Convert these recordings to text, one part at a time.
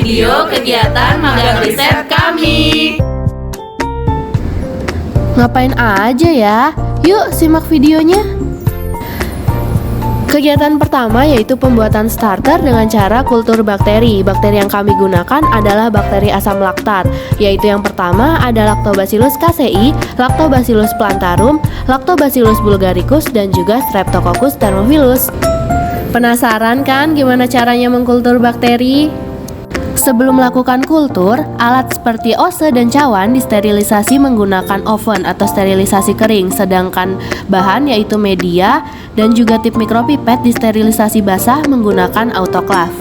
video kegiatan magang riset kami. Ngapain aja ya? Yuk simak videonya. Kegiatan pertama yaitu pembuatan starter dengan cara kultur bakteri. Bakteri yang kami gunakan adalah bakteri asam laktat, yaitu yang pertama ada Lactobacillus casei, Lactobacillus plantarum, Lactobacillus bulgaricus, dan juga Streptococcus thermophilus. Penasaran kan gimana caranya mengkultur bakteri? Sebelum melakukan kultur, alat seperti ose dan cawan disterilisasi menggunakan oven atau sterilisasi kering, sedangkan bahan yaitu media dan juga tip mikropipet disterilisasi basah menggunakan autoklaf.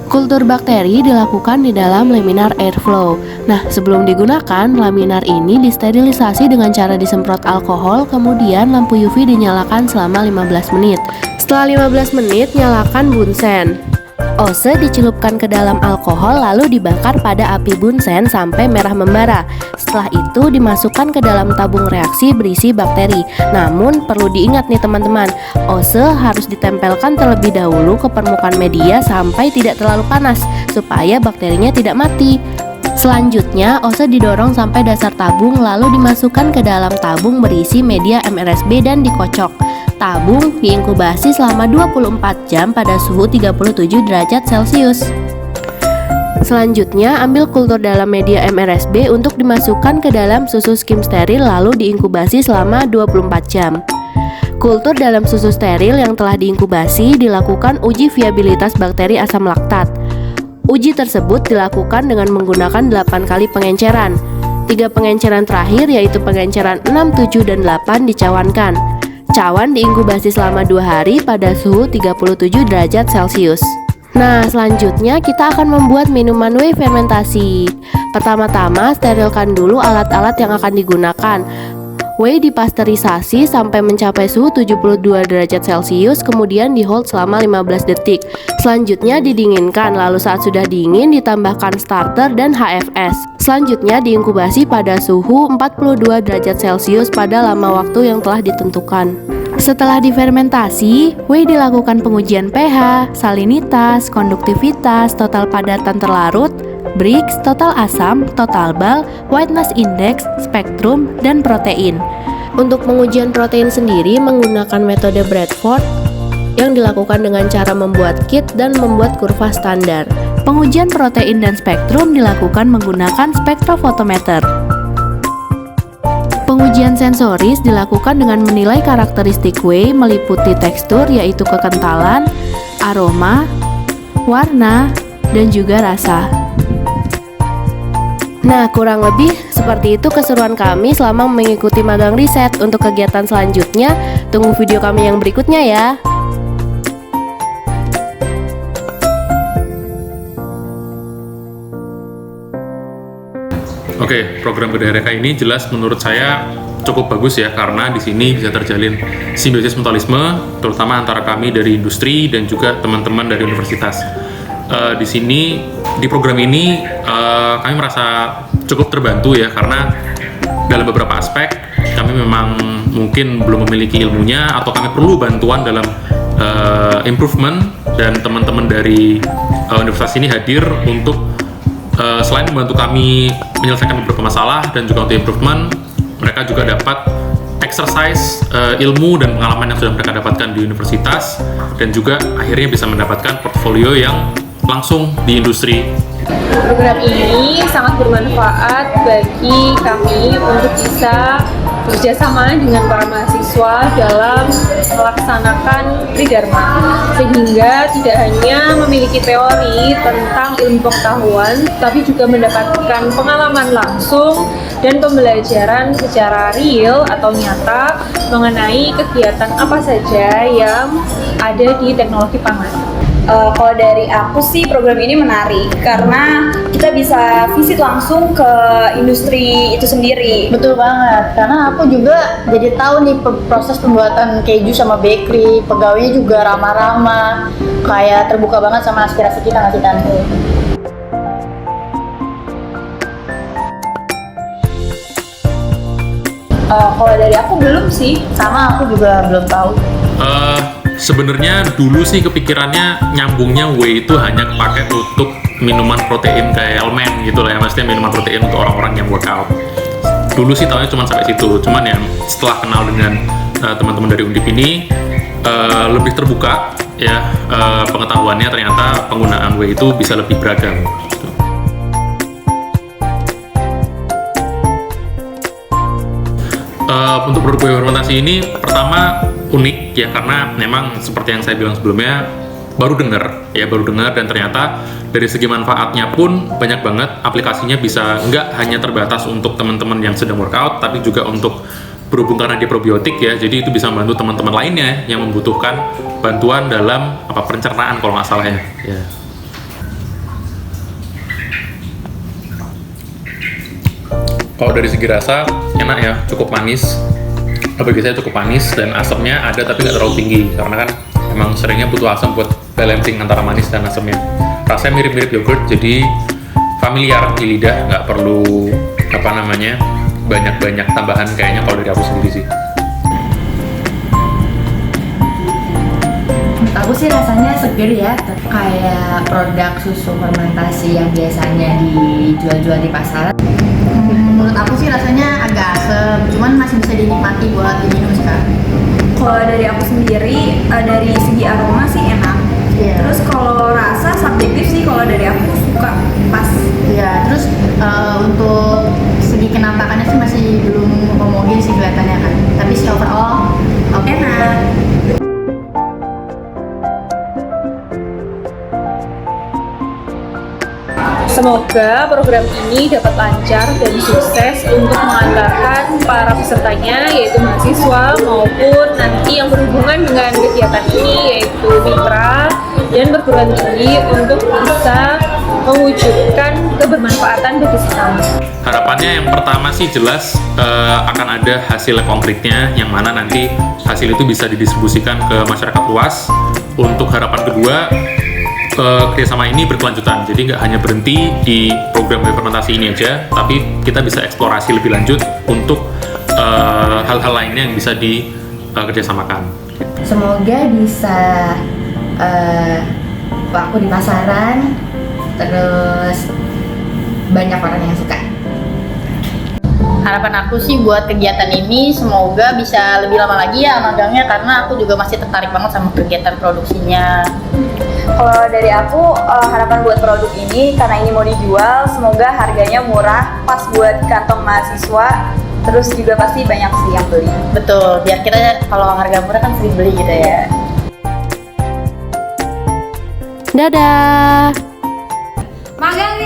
Kultur bakteri dilakukan di dalam laminar airflow. Nah, sebelum digunakan, laminar ini disterilisasi dengan cara disemprot alkohol, kemudian lampu UV dinyalakan selama 15 menit. Setelah 15 menit, nyalakan bunsen. Ose dicelupkan ke dalam alkohol lalu dibakar pada api bunsen sampai merah membara. Setelah itu dimasukkan ke dalam tabung reaksi berisi bakteri. Namun perlu diingat nih teman-teman, ose harus ditempelkan terlebih dahulu ke permukaan media sampai tidak terlalu panas supaya bakterinya tidak mati. Selanjutnya, ose didorong sampai dasar tabung lalu dimasukkan ke dalam tabung berisi media MRSB dan dikocok. Tabung diinkubasi selama 24 jam pada suhu 37 derajat Celcius. Selanjutnya, ambil kultur dalam media MRSB untuk dimasukkan ke dalam susu skim steril lalu diinkubasi selama 24 jam. Kultur dalam susu steril yang telah diinkubasi dilakukan uji viabilitas bakteri asam laktat. Uji tersebut dilakukan dengan menggunakan 8 kali pengenceran. 3 pengenceran terakhir yaitu pengenceran 6, 7, dan 8 dicawankan. Cawan diinkubasi selama 2 hari pada suhu 37 derajat Celcius. Nah, selanjutnya kita akan membuat minuman whey fermentasi. Pertama-tama, sterilkan dulu alat-alat yang akan digunakan. Whey dipasteurisasi sampai mencapai suhu 72 derajat Celcius, kemudian di hold selama 15 detik. Selanjutnya didinginkan, lalu saat sudah dingin ditambahkan starter dan HFS. Selanjutnya diinkubasi pada suhu 42 derajat Celcius pada lama waktu yang telah ditentukan. Setelah difermentasi, whey dilakukan pengujian pH, salinitas, konduktivitas, total padatan terlarut, Brix, total asam, total bal, whiteness index, spektrum, dan protein. Untuk pengujian protein sendiri menggunakan metode Bradford yang dilakukan dengan cara membuat kit dan membuat kurva standar. Pengujian protein dan spektrum dilakukan menggunakan spektrofotometer. Pengujian sensoris dilakukan dengan menilai karakteristik whey meliputi tekstur yaitu kekentalan, aroma, warna, dan juga rasa. Nah, kurang lebih seperti itu keseruan kami selama mengikuti magang riset. Untuk kegiatan selanjutnya, tunggu video kami yang berikutnya ya. Oke, program GDRK ini jelas menurut saya cukup bagus ya, karena di sini bisa terjalin simbiosis mutualisme, terutama antara kami dari industri dan juga teman-teman dari universitas. Di sini di program ini kami merasa cukup terbantu ya, karena dalam beberapa aspek kami memang mungkin belum memiliki ilmunya atau kami perlu bantuan dalam improvement, dan teman-teman dari universitas ini hadir untuk selain membantu kami menyelesaikan beberapa masalah dan juga untuk improvement, mereka juga dapat exercise ilmu dan pengalaman yang sudah mereka dapatkan di universitas, dan juga akhirnya bisa mendapatkan portfolio yang langsung di industri. Program ini sangat bermanfaat bagi kami untuk bisa bekerjasama dengan para mahasiswa dalam melaksanakan Tridharma, sehingga tidak hanya memiliki teori tentang ilmu pengetahuan, tapi juga mendapatkan pengalaman langsung dan pembelajaran secara real atau nyata mengenai kegiatan apa saja yang ada di teknologi pangan. Kalau dari aku sih program ini menarik karena kita bisa visit langsung ke industri itu sendiri. Betul banget, karena aku juga jadi tahu nih proses pembuatan keju sama bakery, pegawainya juga ramah-ramah, kayak terbuka banget sama aspirasi kita, nggak sih Tante? Kalau dari aku belum sih. Sama, aku juga belum tahu. Sebenarnya dulu sih kepikirannya nyambungnya whey itu hanya kepake untuk minuman protein kayak Elmen gitu lah ya, maksudnya minuman protein untuk orang-orang yang workout. Dulu sih tahunya cuma sampai situ, cuman yang setelah kenal dengan teman-teman dari Undip ini lebih terbuka ya pengetahuannya, ternyata penggunaan whey itu bisa lebih beragam. Untuk produk whey fermentasi ini pertama unik ya, karena memang seperti yang saya bilang sebelumnya baru dengar dan ternyata dari segi manfaatnya pun banyak banget. Aplikasinya bisa nggak hanya terbatas untuk teman-teman yang sedang workout, tapi juga untuk berhubung karena dia probiotik ya, jadi itu bisa membantu teman-teman lainnya yang membutuhkan bantuan dalam pencernaan kalau nggak salah ya. Kalau dari segi rasa enak ya, cukup manis. Bagi saya cukup manis dan asamnya ada tapi nggak terlalu tinggi, karena kan emang seringnya butuh asam buat balancing antara manis dan asamnya. Rasanya mirip-mirip yogurt, jadi familiar di lidah, nggak perlu banyak-banyak tambahan kayaknya kalau dari aku sendiri sih. Menurut aku sih rasanya seger ya, kayak produk susu fermentasi yang biasanya dijual-jual di pasaran. Menurut aku sih rasanya agak asam, cuman masih bisa dinikmati buat diminum sekarang. Kalau dari aku sendiri, dari segi aroma sih enak. Iya. Terus kalau rasa subjektif sih, kalau dari aku suka pas. Iya, terus untuk segi kenampakannya sih masih belum homogen sih kelihatannya kan. Tapi sih overall Enak. Semoga program ini dapat lancar dan sukses untuk mengantarkan para pesertanya, yaitu mahasiswa maupun nanti yang berhubungan dengan kegiatan ini, yaitu mitra dan perguruan tinggi, untuk bisa mewujudkan kebermanfaatan bagi sesama. Harapannya yang pertama sih jelas akan ada hasil konkretnya, yang mana nanti hasil itu bisa didistribusikan ke masyarakat luas. Untuk harapan kedua, kerjasama ini berkelanjutan, jadi nggak hanya berhenti di program fermentasi ini aja, tapi kita bisa eksplorasi lebih lanjut untuk hal-hal lainnya yang bisa dikerjasamakan. Semoga bisa laku di pasaran, terus banyak orang yang suka. harapan aku sih buat kegiatan ini semoga bisa lebih lama lagi ya magangnya, karena aku juga masih tertarik banget sama kegiatan produksinya. Kalau dari aku, harapan buat produk ini, karena ini mau dijual, semoga harganya murah, pas buat kantong mahasiswa, terus juga pasti banyak sih yang beli. Betul, biar kita kalau harga murah kan sering beli gitu ya. Dadah! Magang